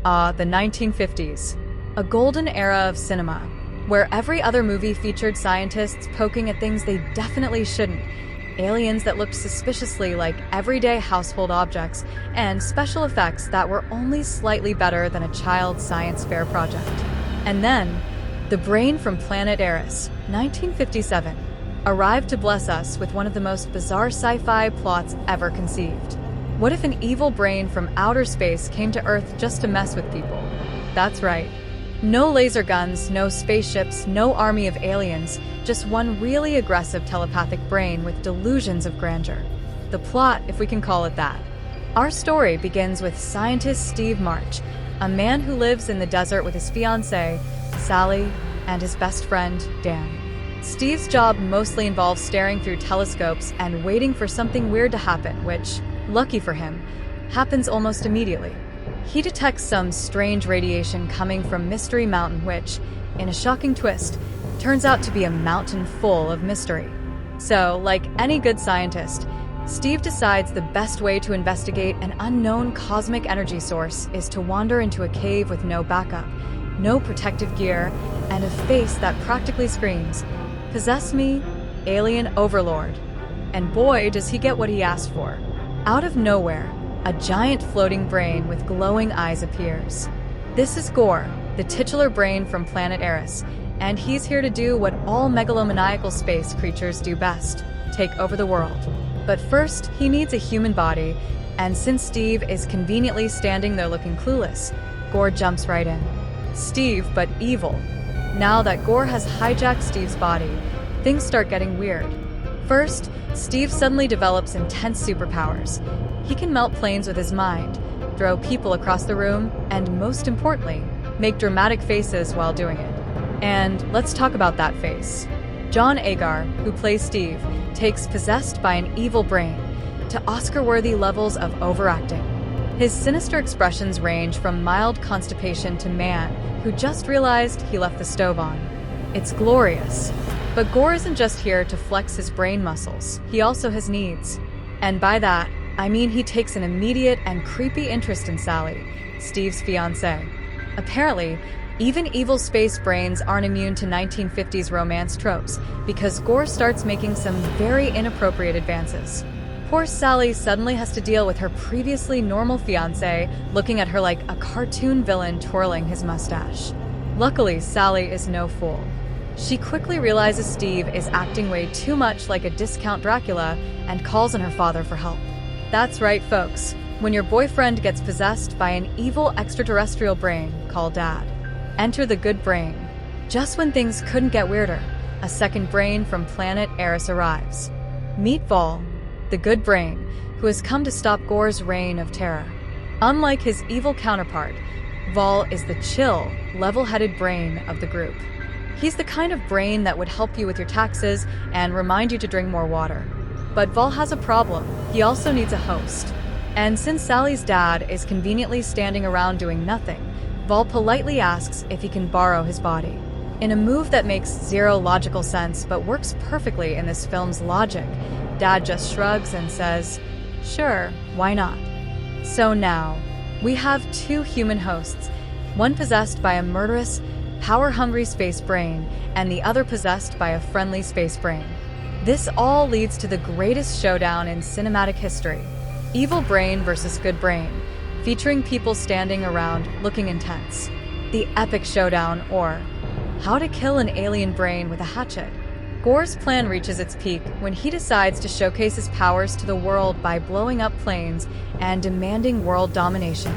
The 1950s. A golden era of cinema, where every other movie featured scientists poking at things they definitely shouldn't, aliens that looked suspiciously like everyday household objects, and special effects that were only slightly better than a child's science fair project. And then, the brain from Planet Arous, 1957, arrived to bless us with one of the most bizarre sci-fi plots ever conceived. What if an evil brain from outer space came to Earth just to mess with people? That's right. No laser guns, no spaceships, no army of aliens, just one really aggressive telepathic brain with delusions of grandeur. The plot, if we can call it that. Our story begins with scientist Steve March, a man who lives in the desert with his fiancée, Sally, and his best friend, Dan. Steve's job mostly involves staring through telescopes and waiting for something weird to happen, which, lucky for him, happens almost immediately. He detects some strange radiation coming from Mystery Mountain, which, in a shocking twist, turns out to be a mountain full of mystery. So, like any good scientist, Steve decides the best way to investigate an unknown cosmic energy source is to wander into a cave with no backup, no protective gear, and a face that practically screams, "Possess me, alien overlord." And boy, does he get what he asked for. Out of nowhere, a giant floating brain with glowing eyes appears. This is Gore, the titular brain from Planet Arous, and he's here to do what all megalomaniacal space creatures do best, take over the world. But first, he needs a human body, and since Steve is conveniently standing there looking clueless, Gore jumps right in. Steve, but evil. Now that Gore has hijacked Steve's body, things start getting weird. First, Steve suddenly develops intense superpowers. He can melt planes with his mind, throw people across the room, and most importantly, make dramatic faces while doing it. And let's talk about that face. John Agar, who plays Steve, takes Possessed by an Evil Brain to Oscar-worthy levels of overacting. His sinister expressions range from mild constipation to man who just realized he left the stove on. It's glorious. But Gore isn't just here to flex his brain muscles, he also has needs. And by that, I mean he takes an immediate and creepy interest in Sally, Steve's fiancée. Apparently, even evil space brains aren't immune to 1950s romance tropes, because Gore starts making some very inappropriate advances. Poor Sally suddenly has to deal with her previously normal fiancé looking at her like a cartoon villain twirling his mustache. Luckily, Sally is no fool. She quickly realizes Steve is acting way too much like a discount Dracula and calls on her father for help. That's right, folks. When your boyfriend gets possessed by an evil extraterrestrial brain, call Dad. Enter the good brain. Just when things couldn't get weirder, a second brain from Planet Arous arrives. Meet Vol, the good brain, who has come to stop Gore's reign of terror. Unlike his evil counterpart, Vol is the chill, level-headed brain of the group. He's the kind of brain that would help you with your taxes and remind you to drink more water. But Vol has a problem. He also needs a host. And since Sally's dad is conveniently standing around doing nothing, Vol politely asks if he can borrow his body. In a move that makes zero logical sense but works perfectly in this film's logic, Dad just shrugs and says, "Sure, why not?" So now, we have two human hosts, one possessed by a murderous, power-hungry space brain, and the other possessed by a friendly space brain. This all leads to the greatest showdown in cinematic history. Evil brain versus good brain, featuring people standing around looking intense. The epic showdown, or how to kill an alien brain with a hatchet. Gore's plan reaches its peak when he decides to showcase his powers to the world by blowing up planes and demanding world domination.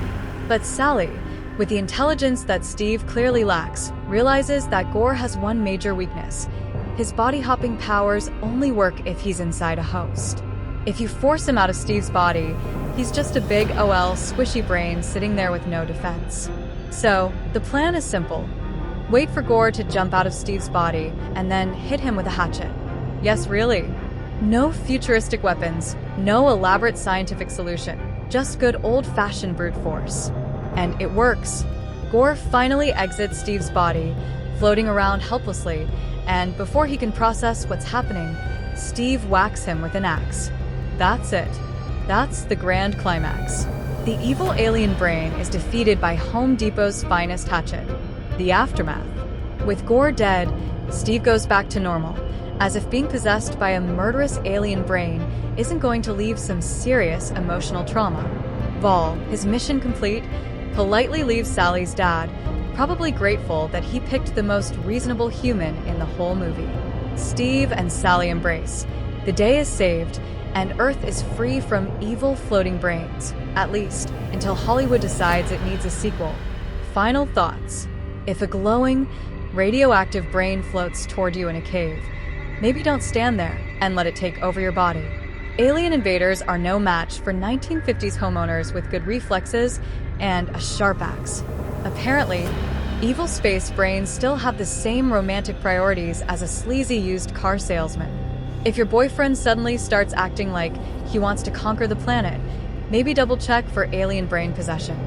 But Sally, with the intelligence that Steve clearly lacks, realizes that Gore has one major weakness. His body-hopping powers only work if he's inside a host. If you force him out of Steve's body, he's just a big squishy brain sitting there with no defense. So, the plan is simple. Wait for Gore to jump out of Steve's body, and then hit him with a hatchet. Yes, really. No futuristic weapons, no elaborate scientific solution, just good old-fashioned brute force. And it works. Gore finally exits Steve's body, floating around helplessly, and before he can process what's happening, Steve whacks him with an axe. That's it. That's the grand climax. The evil alien brain is defeated by Home Depot's finest hatchet, the aftermath. With Gore dead, Steve goes back to normal, as if being possessed by a murderous alien brain isn't going to leave some serious emotional trauma. Vol, his mission complete, politely leaves Sally's dad, probably grateful that he picked the most reasonable human in the whole movie. Steve and Sally embrace. The day is saved, and Earth is free from evil floating brains, at least until Hollywood decides it needs a sequel. Final thoughts. If a glowing, radioactive brain floats toward you in a cave, maybe don't stand there and let it take over your body. Alien invaders are no match for 1950s homeowners with good reflexes and a sharp axe. Apparently, evil space brains still have the same romantic priorities as a sleazy used car salesman. If your boyfriend suddenly starts acting like he wants to conquer the planet, maybe double check for alien brain possession.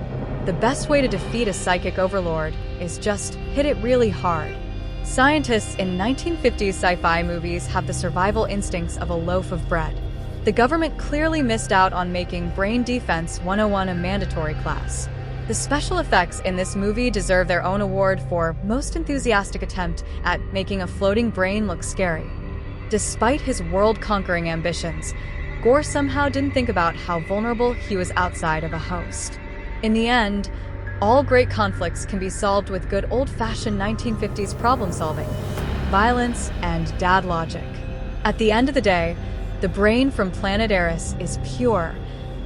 The best way to defeat a psychic overlord is just hit it really hard. Scientists in 1950s sci-fi movies have the survival instincts of a loaf of bread. The government clearly missed out on making Brain Defense 101 a mandatory class. The special effects in this movie deserve their own award for most enthusiastic attempt at making a floating brain look scary. Despite his world-conquering ambitions, Gore somehow didn't think about how vulnerable he was outside of a host. In the end, all great conflicts can be solved with good old-fashioned 1950s problem-solving, violence, and dad logic. At the end of the day, the brain from Planet Arous is pure,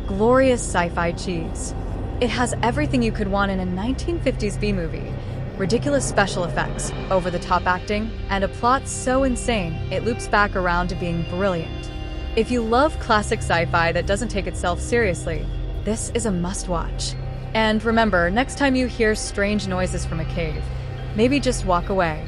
glorious sci-fi cheese. It has everything you could want in a 1950s B-movie: ridiculous special effects, over-the-top acting, and a plot so insane it loops back around to being brilliant. If you love classic sci-fi that doesn't take itself seriously, this is a must-watch. And remember, next time you hear strange noises from a cave, maybe just walk away.